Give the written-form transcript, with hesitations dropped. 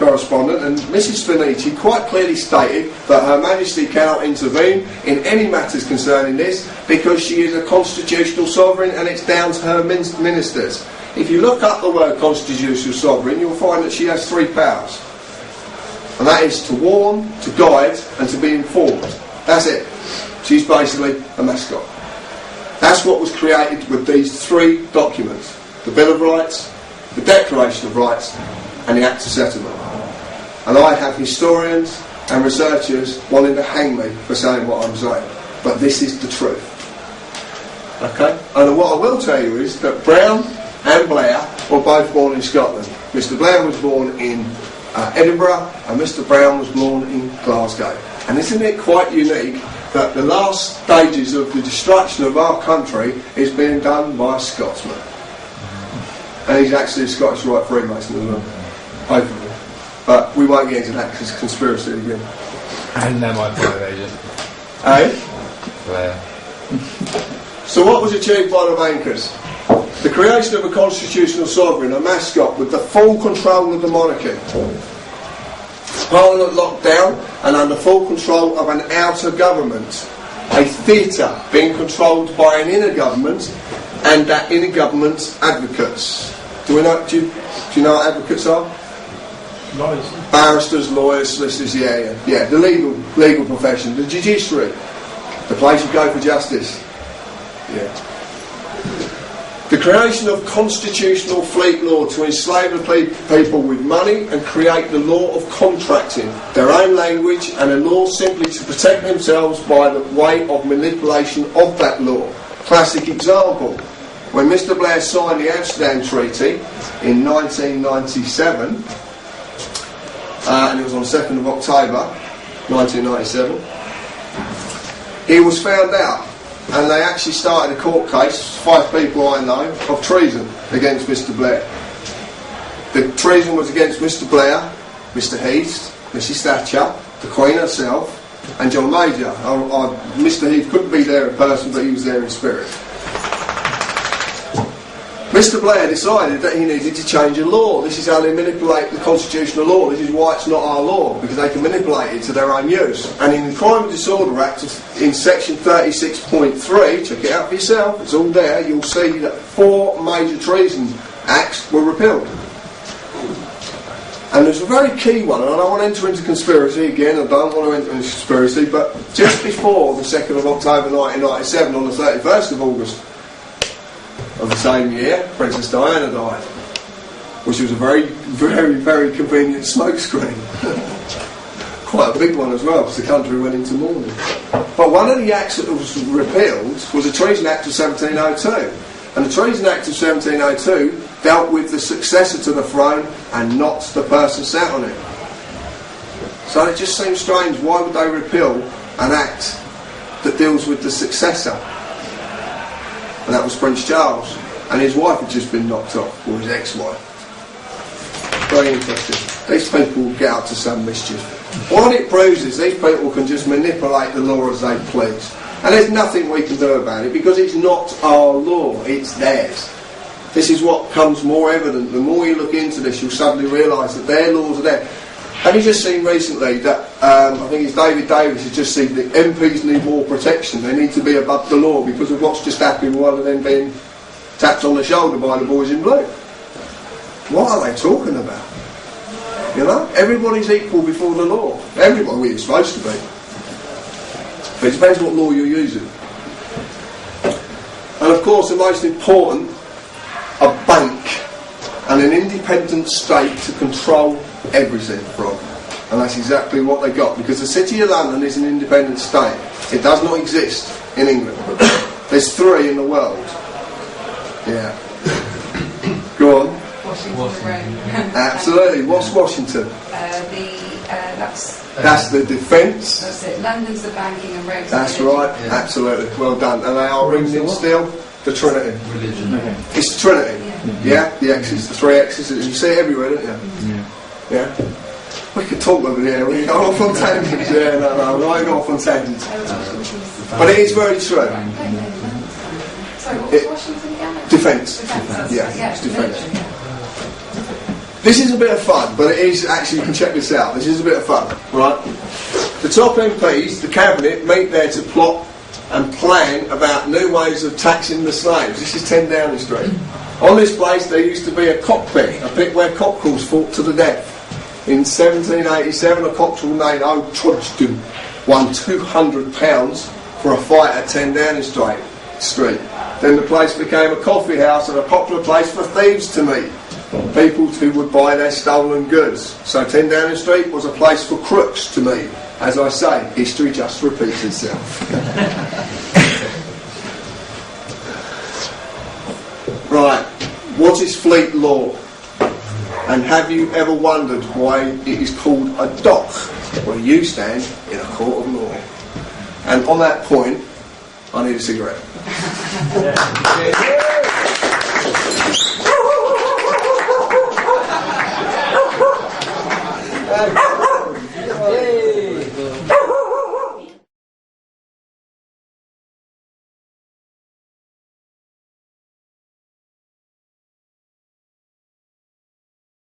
correspondent, and Mrs. Spinici quite clearly stated that Her Majesty cannot intervene in any matters concerning this because she is a constitutional sovereign and it's down to her ministers. If you look up the word constitutional sovereign, you'll find that she has 3 powers. And that is to warn, to guide, and to be informed. That's it. She's basically a mascot. That's what was created with these 3 documents. The Bill of Rights, the Declaration of Rights, and the Act of Settlement. And I have historians and researchers wanting to hang me for saying what I'm saying. But this is the truth. Okay? And what I will tell you is that Brown and Blair were both born in Scotland. Mr. Blair was born in Edinburgh, and Mr. Brown was born in Glasgow. And isn't it quite unique that the last stages of the destruction of our country is being done by a Scotsman? And he's actually a Scottish Rite Freemason as well. Both of them. But we won't get into that because it's conspiracy again. And they're my private agent. Blair. So what was achieved by the bankers? The creation of a constitutional sovereign, a mascot with the full control of the monarchy. Parliament locked down and under full control of an outer government. A theatre being controlled by an inner government and that inner government's advocates. Do you know what advocates are? Lawyers. Barristers, lawyers, solicitors, yeah. The legal profession, the judiciary, the place you go for justice. Yeah. The creation of constitutional fleet law to enslave the people with money and create the law of contracting, their own language, and a law simply to protect themselves by the way of manipulation of that law. Classic example, when Mr. Blair signed the Amsterdam Treaty in 1997, and it was on the 2nd of October 1997, he was found out. And they actually started a court case, 5 people I know, of treason against Mr. Blair. The treason was against Mr. Blair, Mr. Heath, Mrs. Thatcher, the Queen herself, and John Major. Mr. Heath couldn't be there in person, but he was there in spirit. Mr. Blair decided that he needed to change a law. This is how they manipulate the constitutional law. This is why it's not our law, because they can manipulate it to their own use. And in the Crime and Disorder Act, in section 36.3, check it out for yourself, it's all there, you'll see that 4 major treason acts were repealed. And there's a very key one, and I don't want to enter into conspiracy again, I don't want to enter into conspiracy, but just before the 2nd of October 1997, on the 31st of August, of the same year, Princess Diana died, which was a very, very, very convenient smokescreen. Quite a big one as well, because the country went into mourning. But one of the acts that was repealed was the Treason Act of 1702. And the Treason Act of 1702 dealt with the successor to the throne and not the person sat on it. So it just seems strange, why would they repeal an act that deals with the successor? And that was Prince Charles, and his wife had just been knocked off, or his ex-wife. Very interesting. These people will get up to some mischief. What it proves is these people can just manipulate the law as they please, and there's nothing we can do about it because it's not our law, it's theirs. This is what becomes more evident. The more you look into this, you'll suddenly realise that their laws are there. Have you just seen recently that, I think it's David Davis has just said that MPs need more protection, they need to be above the law because of what's just happened rather than being tapped on the shoulder by the boys in blue. What are they talking about? You know, everybody's equal before the law. Everybody is supposed to be. But it depends what law you're using. And of course the most important, a bank and an independent state to control everything from. And that's exactly what they got, because the City of London is an independent state. It does not exist in England. There's 3 in the world. Yeah. Go on. Washington. Absolutely. What's Washington? That's the defence. That's it. London's the banking and roads. That's right. Yeah. Absolutely. Well done. And they are ringing still. The Trinity. Religion. Okay. It's the Trinity. Yeah. The X's, the 3 X's. You see it everywhere, don't you? Yeah. We could talk over there. We go off on tangents. Yeah. No. I go off on tangents. But it is very true. Sorry, what was Washington again? Defence. Yeah, it's defence. This is a bit of fun, but it is actually, you can check this out. This is a bit of fun, right? The top MPs, the cabinet, meet there to plot and plan about new ways of taxing the slaves. This is 10 Downing Street. On this place there used to be a cockpit, a pit where cockerels fought to the death. In 1787 a cockerel named Old Trudgeon won £200 for a fight at 10 Downing Street. Then the place became a coffee house and a popular place for thieves to meet, people who would buy their stolen goods. So 10 Downing Street was a place for crooks to meet. As I say, history just repeats itself. Right, what is Fleet Law? And have you ever wondered why it is called a dock, where you stand in a court of law? And on that point, I need a cigarette. Yeah.